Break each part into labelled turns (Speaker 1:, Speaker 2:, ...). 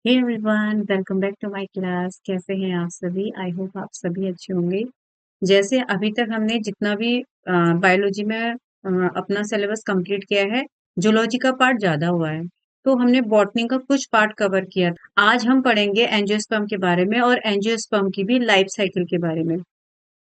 Speaker 1: Hey everyone, welcome back to my class. कैसे हैं आप सभी? आई होप आप सभी अच्छे होंगे। जैसे अभी तक हमने जितना भी बायोलॉजी में अपना सिलेबस कंप्लीट किया है, जूलॉजी का पार्ट ज्यादा हुआ है, तो हमने बॉटनी का कुछ पार्ट कवर किया था। आज हम पढ़ेंगे एंजियोस्पर्म के बारे में और एंजियोस्पर्म की भी लाइफ साइकिल के बारे में।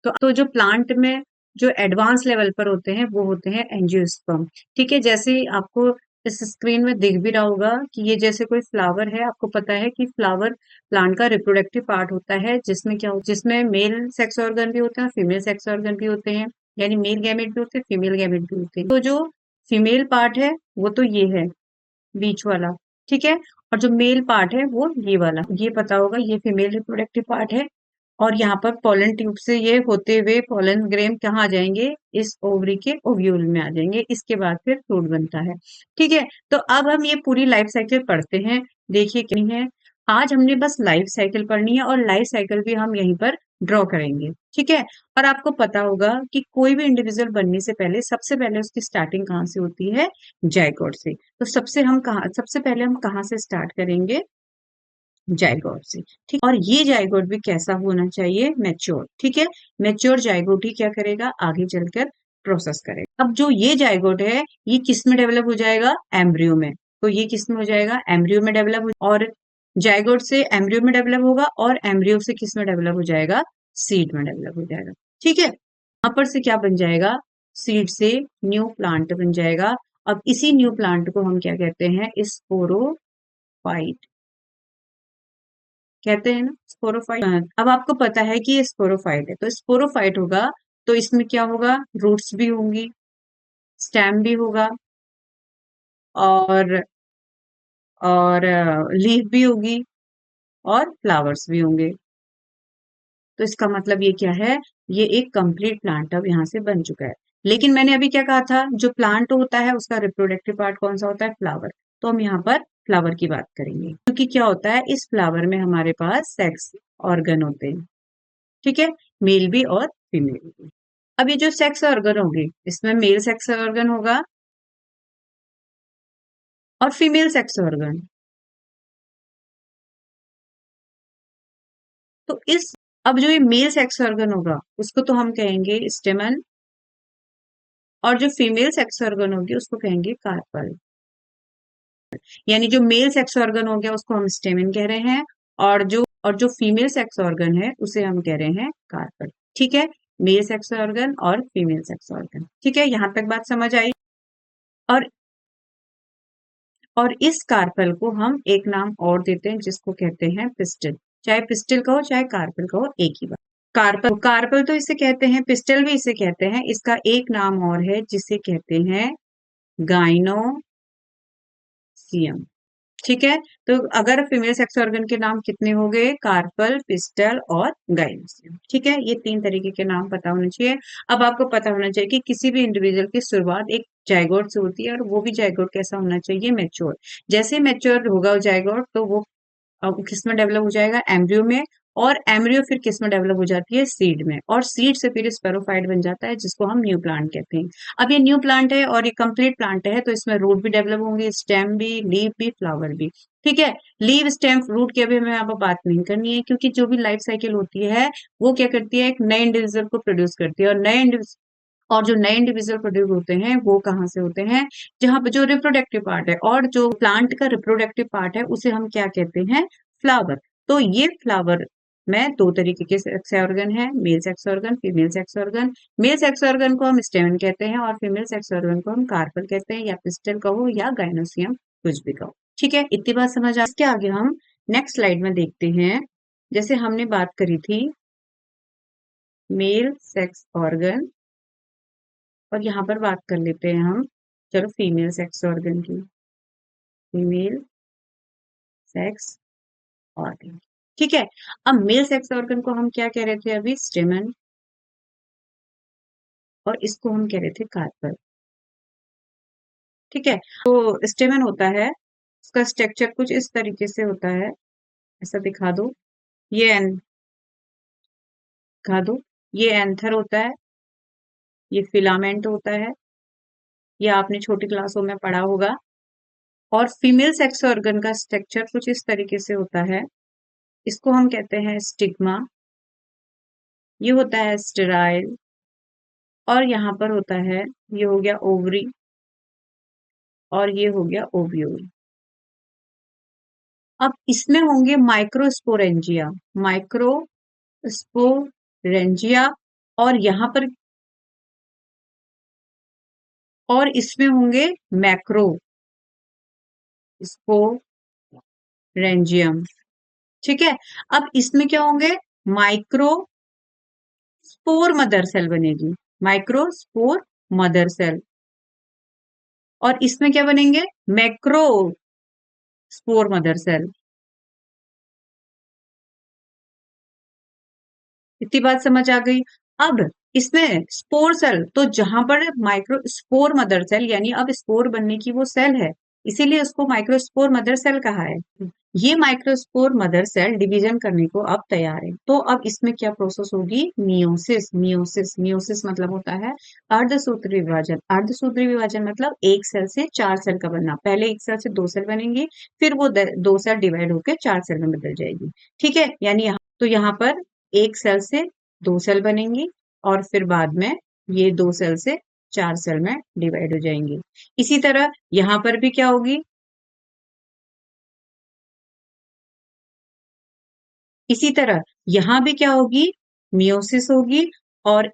Speaker 1: तो जो प्लांट में जो एडवांस लेवल पर होते हैं वो होते हैं एंजियोस्पर्म। ठीक है, जैसे ही आपको इस स्क्रीन में दिख भी रहा होगा कि ये जैसे कोई फ्लावर है। आपको पता है कि फ्लावर प्लांट का रिप्रोडक्टिव पार्ट होता है, जिसमें क्या हो, जिसमें मेल सेक्स ऑर्गन भी होते हैं, फीमेल सेक्स ऑर्गन भी होते हैं। यानी मेल गैमेट भी होते हैं, फीमेल गैमेट भी होते हैं। तो जो फीमेल पार्ट है वो तो ये है, बीच वाला। ठीक है, और जो मेल पार्ट है वो ये वाला। ये पता होगा, ये फीमेल रिप्रोडक्टिव पार्ट है। और यहाँ पर पोलन ट्यूब से ये होते हुए पोलन ग्रेन कहाँ आ जाएंगे, इस ओवरी के ओव्यूल में आ जाएंगे। इसके बाद फिर फ्रूट बनता है। ठीक है, तो अब हम ये पूरी लाइफ साइकिल पढ़ते हैं। देखिए क्या है, आज हमने बस लाइफ साइकिल पढ़नी है और लाइफ साइकिल भी हम यहीं पर ड्रॉ करेंगे। ठीक है, और आपको पता होगा कि कोई भी इंडिविजुअल बनने से पहले सबसे पहले उसकी स्टार्टिंग कहाँ से होती है? जाइगोट से। तो सबसे पहले हम कहाँ से स्टार्ट करेंगे? जाइगोट से। ठीक, और ये जाइगोट भी कैसा होना चाहिए? मैच्योर। ठीक है, मैच्योर जाइगोट ही क्या करेगा, आगे चलकर प्रोसेस करेगा। अब जो ये जाइगोट है, ये किस में डेवलप हो जाएगा? एम्ब्रियो में। तो ये किस में हो जाएगा? एम्ब्रियो में डेवलप हो, और जाइगोट से एम्ब्रियो में डेवलप होगा, और एम्ब्रियो से किस में डेवलप हो जाएगा? सीड में डेवलप हो जाएगा। ठीक है, यहाँ पर से क्या बन जाएगा? सीड से न्यू प्लांट बन जाएगा। अब इसी न्यू प्लांट को हम क्या कहते हैं? स्पोरोफाइट कहते हैं ना, स्पोरोफाइट। अब आपको पता है कि ये स्पोरोफाइट है, तो स्पोरोफाइट होगा तो इसमें क्या होगा? रूट्स भी होंगी, स्टेम भी होगा, और लीफ भी होगी, और फ्लावर्स भी होंगे। तो इसका मतलब ये क्या है? ये एक कंप्लीट प्लांट अब यहाँ से बन चुका है। लेकिन मैंने अभी क्या कहा था, जो प्लांट होता है उसका रिप्रोडक्टिव पार्ट कौन सा होता है? फ्लावर। तो हम यहाँ पर फ्लावर की बात करेंगे, क्योंकि क्या होता है, इस फ्लावर में हमारे पास सेक्स ऑर्गन होते हैं। ठीक है, मेल भी और फीमेल भी। अब ये जो सेक्स ऑर्गन होंगे, इसमें मेल सेक्स ऑर्गन होगा और फीमेल सेक्स ऑर्गन। तो इस अब जो ये मेल सेक्स ऑर्गन होगा उसको तो हम कहेंगे स्टेमन, और जो फीमेल सेक्स ऑर्गन होगी उसको कहेंगे कार्पल। यानी जो मेल सेक्स ऑर्गन हो गया उसको हम स्टेमन कह रहे हैं, और जो फीमेल सेक्स ऑर्गन है उसे हम कह रहे हैं कार्पल। ठीक है, मेल सेक्स ऑर्गन और फीमेल सेक्स ऑर्गन। ठीक है, यहां तक बात समझ आई। और इस कार्पल को हम एक नाम और देते हैं, जिसको कहते हैं पिस्टल। चाहे पिस्टल कहो चाहे कार्पल कहो, एक ही बात। कार्पल कार्पल तो इसे कहते हैं, पिस्टल भी इसे कहते हैं। इसका एक नाम और है जिसे कहते हैं गाइनोसियम। ठीक है, तो अगर फीमेल सेक्स ऑर्गन के नाम कितने हो गए? कार्पल, पिस्टल और गाइनोसियम। ठीक है, ये 3 तरीके के नाम पता होने चाहिए। अब आपको पता होना चाहिए कि किसी भी इंडिविजुअल की शुरुआत एक जाइगोट से होती है, और वो भी जाइगोट कैसा होना चाहिए? मैच्योर। जैसे मैच्योर होगा जाइगोट, तो वो अब किस में डेवलप हो जाएगा? एम्ब्रियो में। और एम्ब्रियो फिर किस में डेवलप हो जाती है? सीड में। और सीड से फिर स्पेरोफाइट बन जाता है, जिसको हम न्यू प्लांट कहते हैं। अब ये न्यू प्लांट है और ये कंप्लीट प्लांट है, तो इसमें रूट भी डेवलप होंगे, स्टेम भी, लीफ भी, फ्लावर भी। ठीक है, लीव, स्टेम, रूट की अभी हमें यहाँ पर बात नहीं करनी है, क्योंकि जो भी लाइफ साइकिल होती है वो क्या करती है? एक नए इंडिविजुअल को प्रोड्यूस करती है, और जो नए इंडिविजुअल प्रोड्यूस होते हैं वो कहाँ से होते हैं? जहां पर जो रिप्रोडक्टिव पार्ट है, और जो प्लांट का रिप्रोडक्टिव पार्ट है उसे हम क्या कहते हैं? फ्लावर। तो ये फ्लावर में 2 तरीके के सेक्स ऑर्गन है, male sex organ, female sex organ. Male sex organ को हम स्टेमन कहते हैं, और फीमेल सेक्स ऑर्गन को हम कार्पल कहते हैं, या पिस्टल कहो या गाइनोसियम, कुछ भी कहो। ठीक है, इतनी बात समझ आ। इसके आगे हम नेक्स्ट स्लाइड में देखते हैं। जैसे हमने बात करी थी मेल सेक्स ऑर्गन, और यहाँ पर बात कर लेते हैं हम, चलो, फीमेल सेक्स ऑर्गन की। Female sex organ. ठीक है, अब मेल सेक्स ऑर्गन को हम क्या कह रहे थे अभी? स्टेमन, और इसको हम कह रहे थे कार्पल। ठीक है, तो स्टेमन होता है, उसका स्ट्रक्चर कुछ इस तरीके से होता है। ऐसा दिखा दो, ये एन दिखा दो, ये एंथर होता है, ये फिलामेंट होता है। ये आपने छोटी क्लासों में पढ़ा होगा। और फीमेल सेक्स ऑर्गन का स्ट्रक्चर कुछ इस तरीके से होता है। इसको हम कहते हैं स्टिग्मा, ये होता है स्टेराइल, और यहाँ पर होता है, ये हो गया ओवरी, और ये हो गया ओव्यूल। अब इसमें होंगे माइक्रोस्पोरेंजिया, माइक्रोस्पोरेंजिया, और यहाँ पर, और इसमें होंगे मैक्रो स्पोरेंजियम। ठीक है। अब इसमें क्या होंगे, माइक्रो स्पोर मदर सेल बनेगी, माइक्रोस्पोर मदर सेल, और इसमें क्या बनेंगे, मैक्रो स्पोर मदर सेल। इतनी बात समझ आ गई। अब इसमें स्पोर सेल, तो जहां पर माइक्रो स्पोर मदर सेल, यानी अब स्पोर बनने की वो सेल है, इसीलिए उसको माइक्रोस्पोर मदर सेल कहा है। ये माइक्रोस्पोर मदर सेल डिवीजन करने को अब तैयार है। तो अब इसमें क्या प्रोसेस होगी, मियोसिस। मियोसिस, मियोसिस मतलब होता है अर्धसूत्री विभाजन। अर्धसूत्री विभाजन मतलब एक सेल से चार सेल का बनना। पहले एक सेल से दो सेल बनेंगी, फिर वो दो सेल डिवाइड होकर चार सेल में बदल जाएगी। ठीक है, यानी यहाँ पर एक सेल से दो सेल बनेंगी, और फिर बाद में ये दो सेल से चार सेल में डिवाइड हो जाएंगी। इसी तरह यहाँ पर भी क्या होगी, इसी तरह यहां भी क्या होगी, मियोसिस होगी, और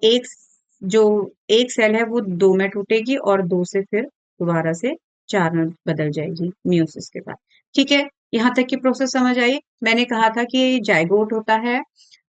Speaker 1: जो एक सेल है वो दो में टूटेगी, और दो से फिर दोबारा से चार में बदल जाएगी मियोसिस के बाद। ठीक है, यहां तक की प्रोसेस समझ आई। मैंने कहा था कि जाइगोट होता है,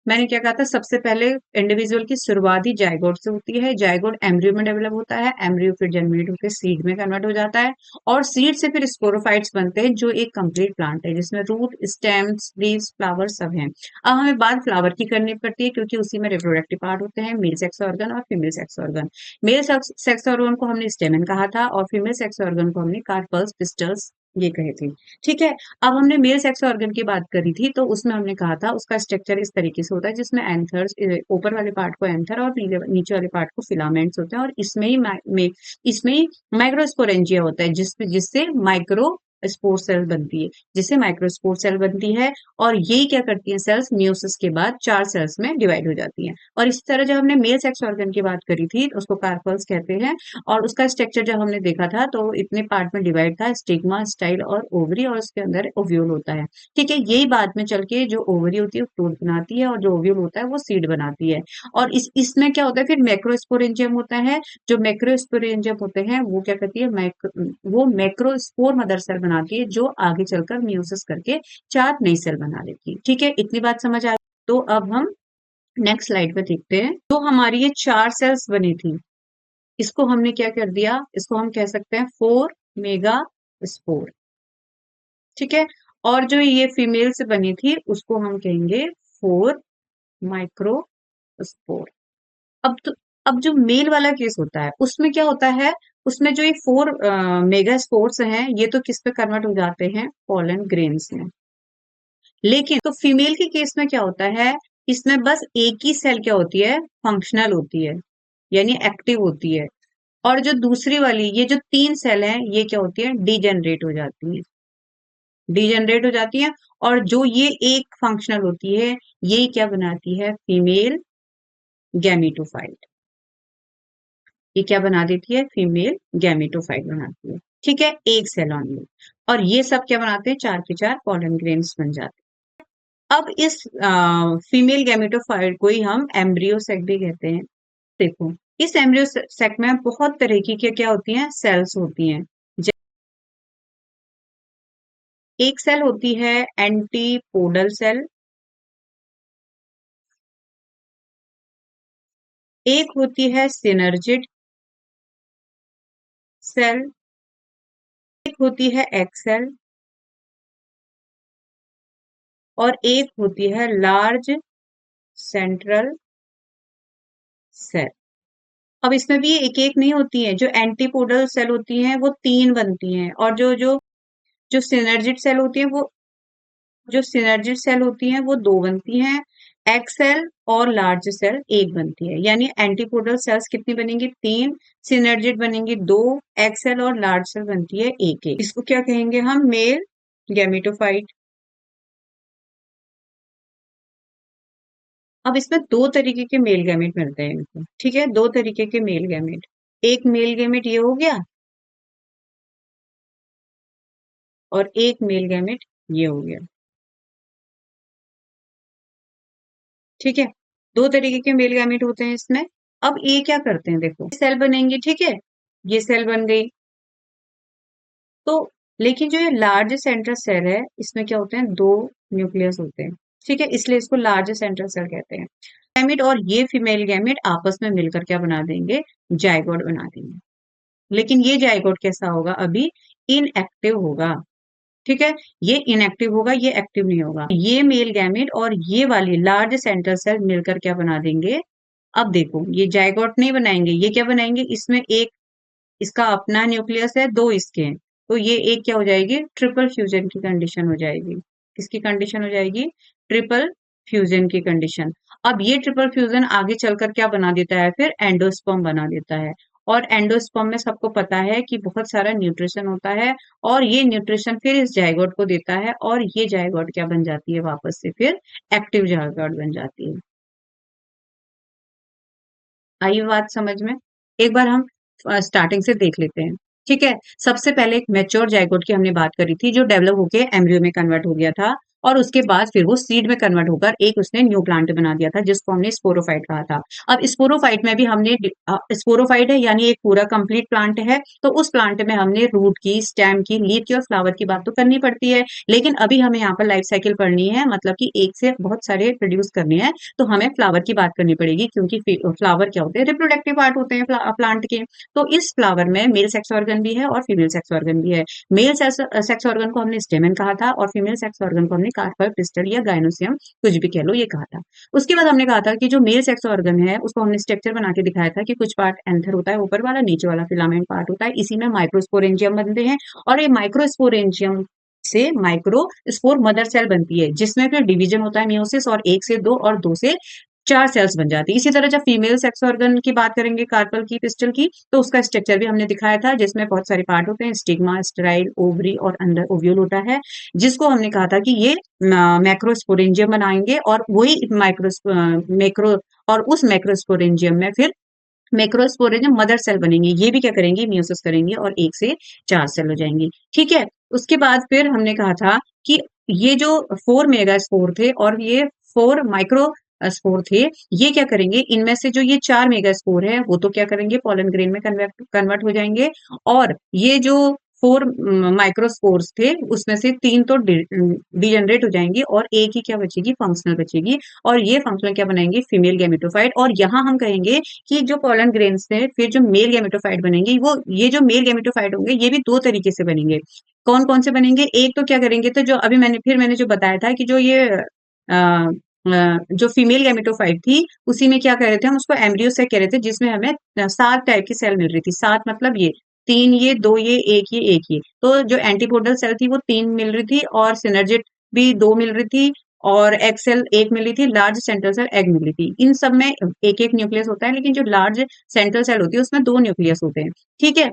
Speaker 1: मैंने क्या कहा था, सबसे पहले इंडिविजुअल की शुरुआत ही जायगोट से होती है। जायगोट एम्ब्रियो में डेवलप होता है, एम्ब्रियो फिर जनरेट होकर सीड में कन्वर्ट हो जाता है, और सीड से फिर स्पोरोफाइट्स बनते हैं, जो एक कंप्लीट प्लांट है जिसमें रूट, स्टेम्स, लीव्स, फ्लावर सब हैं। अब हमें बात फ्लावर की करनी पड़ती है, क्योंकि उसी में रिप्रोडक्टिव पार्ट होते हैं, मेल सेक्स ऑर्गन और female sex organ. Male sex organ को हमने स्टेमन कहा था, और फीमेल सेक्स ऑर्गन को हमने कार्पल्स, पिस्टल्स ये कहे थे। ठीक है। अब हमने मेल सेक्स ऑर्गन की बात करी थी, तो उसमें हमने कहा था उसका स्ट्रक्चर इस तरीके से होता है, जिसमें एंथर्स, ऊपर वाले पार्ट को एंथर और नीचे वाले पार्ट को फिलामेंट्स होते हैं, और इसमें ही माइक्रोस्पोरेंजिया होता है, जिससे माइक्रो स्पोर सेल बनती है, जिससे माइक्रोस्पोर सेल बनती है। और यही क्या करती है, सेल्स मियोसिस के बाद चार सेल्स में डिवाइड हो जाती हैं। और इसी तरह जब हमने मेल सेक्स ऑर्गन की बात करी थी, उसको कार्पल्स कहते हैं, और उसका स्ट्रक्चर जब हमने देखा था तो इतने पार्ट में डिवाइड था, स्टिग्मा, स्टाइल और ओवरी, और उसके अंदर ओव्यूल होता है। ठीक है, यही बाद में चल के जो ओवरी होती है वो फ्रूट बनाती है, और जो ओव्यूल होता है वो सीड बनाती है। और इसमें क्या होता है, फिर मैक्रोस्पोरेंजियम होता है। जो मैक्रोस्पोरेंजियम होते हैं वो क्या करती है, वो मैक्रोस्पोर मदर सेल बनाती है, जो आगे चलकर मियोसिस करके चार नई सेल बना लेती है। ठीक है, इतनी बात समझ आ। तो अब हम नेक्स्ट स्लाइड पे देखते हैं। तो हमारी ये चार सेल्स बनी थी, इसको हमने क्या कर दिया, इसको हम कह सकते हैं फोर मेगा स्पोर। ठीक है, और जो ये फीमेल से बनी थी उसको हम कहेंगे फोर माइक्रो स्पोर। अब तो, अब जो मेल वाला केस होता है उसमें क्या होता है, उसमें जो ये फोर मेगा स्पोर्स हैं, ये तो किस पे कन्वर्ट हो जाते हैं, पोलन ग्रेन्स में। लेकिन तो फीमेल के केस में क्या होता है, इसमें बस एक ही सेल क्या होती है, फंक्शनल होती है, यानी एक्टिव होती है। और जो दूसरी वाली, ये जो तीन सेल हैं, ये क्या होती है, डीजेनरेट हो जाती हैं, डीजेनरेट हो जाती हैं। और जो ये एक फंक्शनल होती है, ये क्या बनाती है, फीमेल गैमेटोफाइट। ये क्या बना देती है, फीमेल गैमेटोफाइट बनाती है। ठीक है, एक सेल ऑनली। और ये सब क्या बनाते हैं, चार के चार पॉलन ग्रेन्स बन जाते हैं। अब इस फीमेल गैमेटोफाइट को ही हम एम्ब्रियो सेक भी कहते हैं। देखो, इस एम्ब्रियो सेक में बहुत तरह की क्या होती हैं, सेल्स होती हैं। एक सेल होती है एंटीपोडल सेल, एक होती है सिनर्जिड सेल, एक होती है एक्सेल, और एक होती है लार्ज सेंट्रल सेल। अब इसमें भी एक एक नहीं होती है, जो एंटीपोडल सेल होती हैं वो तीन बनती हैं, और जो जो जो सिनर्जिड सेल होती है वो, जो सिनर्जिड सेल होती हैं वो दो बनती हैं, एक्सेल और लार्ज सेल एक बनती है, यानी एंटीपोडल सेल्स कितनी बनेंगी? 3, सिनर्जिड बनेंगी 2, एग सेल और लार्ज सेल बनती है एक एक। इसको क्या कहेंगे हम? Male gametophyte. अब इसमें दो तरीके के मेल गैमेट मिलते हैं इनको, ठीक है, दो तरीके के मेल गैमेट। एक मेल गैमेट ये हो गया और एक मेल गैमेट ये हो गया, ठीक है। दो तरीके के मेल गैमेट होते हैं इसमें। अब ये क्या करते हैं, देखो सेल बनेंगी, ठीक है, ये सेल बन गई। तो लेकिन जो ये लार्ज सेंट्रल सेल है इसमें क्या होते हैं? दो न्यूक्लियस होते हैं, ठीक है, इसलिए इसको लार्ज सेंट्रल सेल कहते हैं। गैमेट और ये फीमेल गैमेट आपस में मिलकर क्या बना देंगे? जाइगोट बना देंगे। लेकिन ये जाइगोट कैसा होगा? अभी इनएक्टिव होगा, ठीक है, ये इनएक्टिव होगा, ये एक्टिव नहीं होगा। ये मेल गैमेट और ये वाली लार्ज सेंट्रल सेल मिलकर क्या बना देंगे? अब देखो ये जाइगोट नहीं बनाएंगे, ये क्या बनाएंगे? इसमें एक इसका अपना न्यूक्लियस है, दो इसके हैं, तो ये एक क्या हो जाएगी? ट्रिपल फ्यूजन की कंडीशन हो जाएगी। किसकी कंडीशन हो जाएगी? ट्रिपल फ्यूजन की कंडीशन। अब ये ट्रिपल फ्यूजन आगे चलकर क्या बना देता है? फिर एंडोस्पर्म बना देता है। और एंडोस्पर्म में सबको पता है कि बहुत सारा न्यूट्रिशन होता है, और ये न्यूट्रिशन फिर इस जाइगोट को देता है, और ये जाइगोट क्या बन जाती है? वापस से फिर एक्टिव जाइगोट बन जाती है। आई बात समझ में? एक बार हम स्टार्टिंग से देख लेते हैं, ठीक है। सबसे पहले एक मैच्योर जाइगोट की हमने बात करी थी, जो डेवलप होके एम्ब्रियो में कन्वर्ट हो गया था, और उसके बाद फिर वो सीड में कन्वर्ट होकर एक उसने न्यू प्लांट बना दिया था, जिसको हमने स्पोरोफाइट कहा था। अब स्पोरोफाइट में भी हमने स्पोरोफाइट है यानी एक पूरा कंप्लीट प्लांट है, तो उस प्लांट में हमने रूट की, स्टेम की, लीफ की और फ्लावर की बात तो करनी पड़ती है। लेकिन अभी हमें यहाँ पर लाइफ साइकिल पढ़नी है, मतलब कि एक से बहुत सारे प्रोड्यूस करने हैं, तो हमें फ्लावर की बात करनी पड़ेगी, क्योंकि फ्लावर क्या होते हैं? रिप्रोडक्टिव पार्ट होते हैं प्लांट के। तो इस फ्लावर में मेल सेक्स ऑर्गन भी है और फीमेल सेक्स ऑर्गन भी है। मेल सेक्स ऑर्गन को हमने स्टेमन कहा था, और फीमेल सेक्स ऑर्गन को हमने कार्पर, पिस्टल या गाइनोसियम, कुछ भी कह लो, ये कहा था। उसके बाद हमने कहा था कि जो मेल सेक्स ऑर्गन है उसको हमने स्ट्रक्चर बना के दिखाया था कि कुछ पार्ट एंथर होता है ऊपर वाला, नीचे वाला फिलामेंट पार्ट होता है, इसी में माइक्रोस्पोरेंजियम बनते हैं, और ये माइक्रोस्पोरेंजियम से माइक्रो स्पोर मदर सेल बनती है, जिसमें फिर डिवीजन होता है मियोसिस, और 1 से 2 और 2 से 4 सेल्स बन जाती है। इसी तरह जब फीमेल सेक्स ऑर्गन की बात करेंगे, कार्पल की, पिस्टल की, तो उसका स्ट्रक्चर भी हमने दिखाया था, जिसमें बहुत सारे पार्ट होते हैं, स्टिग्मा, स्टेराइल, ओवरी और अंदर ओव्यूल होता है, जिसको हमने कहा था कि ये मैक्रोस्पोरेंजियम बनाएंगे, और वही मैक्रो और उस मैक्रोस्पोरेंजियम में फिर मैक्रोस्पोरेंजियम मदर सेल बनेंगी, ये भी क्या करेंगी? म्यूसिस करेंगी, और 1 से 4 सेल हो जाएंगी, ठीक है। उसके बाद फिर हमने कहा था कि ये जो 4 मेगा स्पोर थे और ये 4 माइक्रो स्पोर थे, ये क्या करेंगे? इनमें से जो ये 4 मेगा स्पोर है वो तो क्या करेंगे? पॉलन ग्रेन में कन्वर्ट हो जाएंगे, और ये जो 4 माइक्रोस्पोर्स थे उसमें से 3 तो डिजेनरेट हो जाएंगी, और एक ही क्या बचेगी? फंक्शनल बचेगी, और ये फंक्शनल क्या बनाएंगे? Female gametophyte. और यहाँ हम कहेंगे कि जो पॉलन ग्रेन्स थे फिर जो मेल गैमेटोफाइट बनेंगे, वो ये जो मेल गैमेटोफाइट होंगे ये भी दो तरीके से बनेंगे। कौन कौन से बनेंगे? एक तो क्या करेंगे, तो जो अभी मैंने जो बताया था कि जो ये जो फीमेल गैमेटोफाइट थी, उसी में क्या कह रहे थे हम? उसको एम्ब्रियो से कह रहे थे, जिसमें हमें 7 टाइप की सेल मिल रही थी। 7 मतलब ये 3 ये 2 ये 1 ये 1 ये। तो जो एंटीपोडल सेल थी वो 3 मिल रही थी, और सिनर्जिट भी 2 मिल रही थी, और एक्सेल एक मिली थी, लार्ज सेंट्रल सेल एग मिली थी। इन सब में एक एक न्यूक्लियस होता है, लेकिन जो लार्ज सेंट्रल सेल होती है उसमें 2 न्यूक्लियस होते हैं, ठीक है।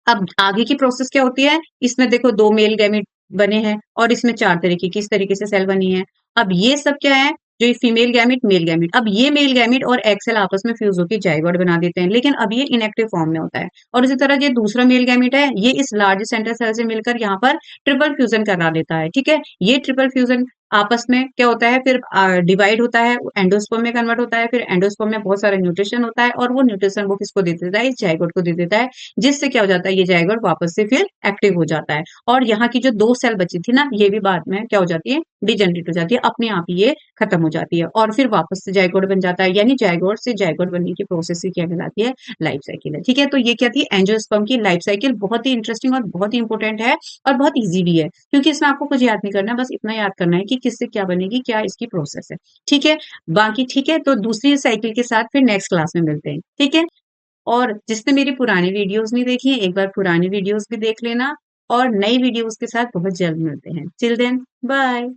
Speaker 1: अब आगे की प्रोसेस क्या होती है? इसमें देखो 2 मेल गैमेट बने हैं, और इसमें 4 तरीके की, इस तरीके से सेल बनी है। अब ये सब क्या है? जो ये फीमेल गैमेट, मेल गैमेट, अब ये मेल गैमेट और एक्स सेल आपस में फ्यूज होकर जाइगोट बना देते हैं, लेकिन अब ये इनएक्टिव फॉर्म में होता है। और इसी तरह ये दूसरा मेल गैमेट है, ये इस लार्ज सेंट्रल सेल से मिलकर यहाँ पर ट्रिपल फ्यूजन करा देता है, ठीक है। ये ट्रिपल फ्यूजन आपस में क्या होता है? फिर डिवाइड होता है, एंडोस्पर्म में कन्वर्ट होता है, फिर एंडोस्पर्म में बहुत सारा न्यूट्रिशन होता है, और वो न्यूट्रिशन वो किसको दे देता है? इस जाइगोट को दे देता है, जिससे क्या हो जाता है? ये जाइगोट वापस से फिर एक्टिव हो जाता है, और यहाँ की जो 2 सेल बची थी ना, ये भी बाद में क्या हो जाती है? डिजेनरेट हो जाती है, अपने आप ही ये खत्म हो जाती है, और फिर वापस से जाइगोट बन जाता है, यानी जाइगोट से जाइगोट बनने की प्रोसेस ही क्या कहलाती है? लाइफ साइकिल है, ठीक है। तो ये क्या थी? एंजियोस्पर्म की लाइफ साइकिल। बहुत ही इंटरेस्टिंग और बहुत ही इंपॉर्टेंट है, और बहुत ईजी भी है, क्योंकि इसमें आपको कुछ याद नहीं करना, बस इतना याद करना है कि किससे क्या बनेगी, क्या इसकी प्रोसेस है, ठीक है। बाकी ठीक है, तो दूसरी साइकिल के साथ फिर नेक्स्ट क्लास में मिलते हैं, ठीक है। और जिसने मेरी पुरानी वीडियोस नहीं देखी है, एक बार पुरानी वीडियोस भी देख लेना, और नई वीडियोस के साथ बहुत जल्द मिलते हैं। Till then bye.